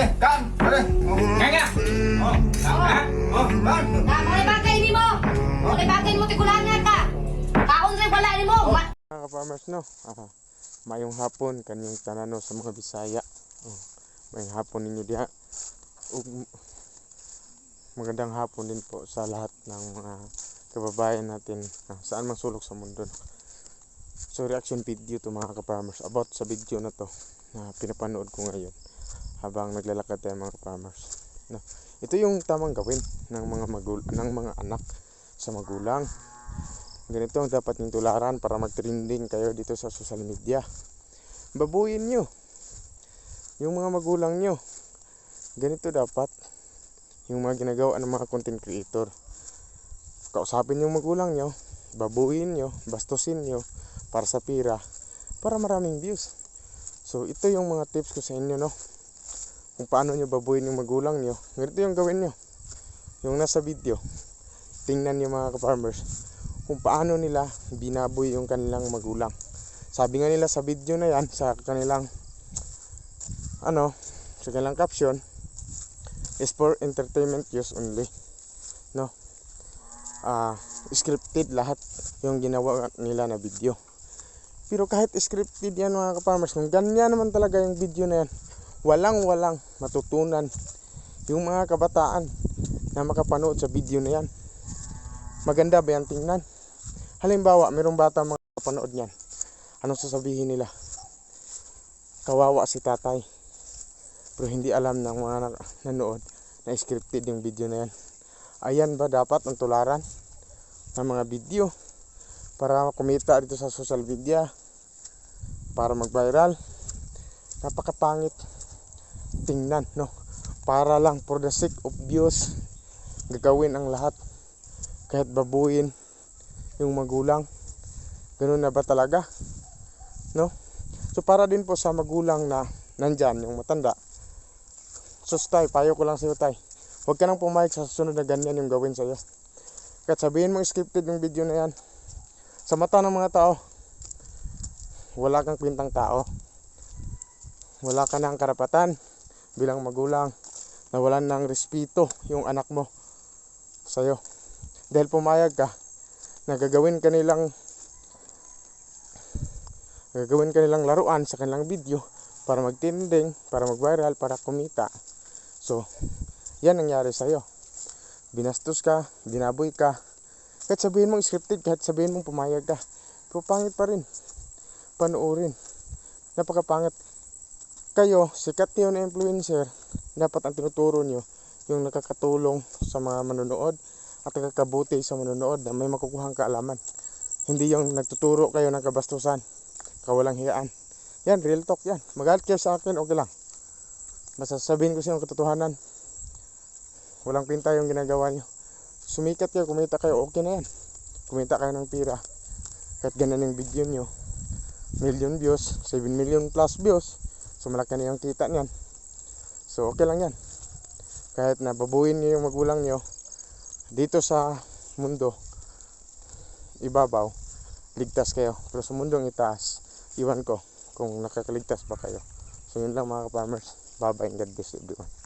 Pare, kan, pare. Kaya. Oh, tama. Oh, kan. Mga bagay ni mo. Mga bagay mo tikulan nga ka. Kaon sa wala ni mo. Mga ka-farmers no, mayong hapon kanyang tanano sa mga Bisaya. Mayong hapon ninyo diha. Magandang hapon din po sa lahat ng mga kababayan natin saan man sulok sa mundo. So reaction video to mga ka-farmers about sa video na to na pinapanood ko ngayon habang naglalakad tayo mga ka-farmers. No, ito yung tamang gawin ng mga anak sa magulang. Ganito ang dapat yung tularan para mag-trending kayo dito sa social media. Babuyin nyo yung mga magulang nyo. Ganito dapat yung mga ginagawa ng mga content creator. Kausapin yung magulang nyo, babuyin nyo, bastusin nyo para sa pira, para maraming views. So ito yung mga tips ko sa inyo, no, kung paano nyo babuyin yung magulang nyo. Ganito yung gawin nyo, yung nasa video. Tingnan nyo mga ka-farmers kung paano nila binaboy yung kanilang magulang. Sabi nga nila sa video na yan, sa kanilang sa kanilang caption, is for entertainment use only, no. Scripted lahat yung ginawa nila na video. Pero kahit scripted yan mga ka-farmers, kung ganyan naman talaga yung video na yan, walang matutunan yung mga kabataan na makapanood sa video na yan. Maganda ba yan tingnan? Halimbawa, mayroong bata mga kapanood niyan. Anong sasabihin nila? Kawawa si tatay. Pero hindi alam ng mga nanood na scripted yung video na yan. Ayan ba dapat ang tularan ng mga video para kumita dito sa social media, para mag-viral? Napakapangit tingnan, no? Para lang for the sake of views, gagawin ang lahat. Kahit babuin yung magulang. Ganun na ba talaga? No? So para din po sa magulang na nandyan, yung matanda. Sus tay, payo ko lang sa'yo tay. Huwag ka nang pumayag sa susunod na ganyan yung gawin sa'yo. Kahit sabihin mo scripted yung video na yan, sa mata ng mga tao, wala kang kwintang tao. Wala ka ng karapatan bilang magulang na walan ng respeto yung anak mo sa'yo. Dahil pumayag ka na gagawin kanilang laruan sa kanilang video para mag-trending, para mag-viral, para kumita. So, yan nangyari sa'yo. Binastos ka, binaboy ka. Kahit sabihin mong scripted, kahit sabihin mong pumayag ka, pero pangit pa rin panoorin. Napakapangit. Kayo, sikat niyo na influencer, dapat ang tinuturo nyo yung nakakatulong sa mga manonood at nakakabuti sa manonood na may makukuhang kaalaman. Hindi yung nagtuturo kayo ng kabastusan, kawalang hiyaan. Yan, real talk yan. Magalit kayo sa akin, okay lang. Basta sabihin ko sa inyo katotohanan. Walang pinta yung ginagawa nyo. Sumikat kayo, kumita kayo, okay na yan. Kumita kayo ng pira. Kahit ganun yung video nyo, million views, 7 million plus views. So malaki na yung kita niyan. So okay lang yan. Kahit na babuin nyo yung magulang nyo, dito sa mundo ibabaw, ligtas kayo. Pero sa mundong itaas, iwan ko kung nakakaligtas pa kayo. So yun lang mga ka-farmers. Bye bye and God bless everyone.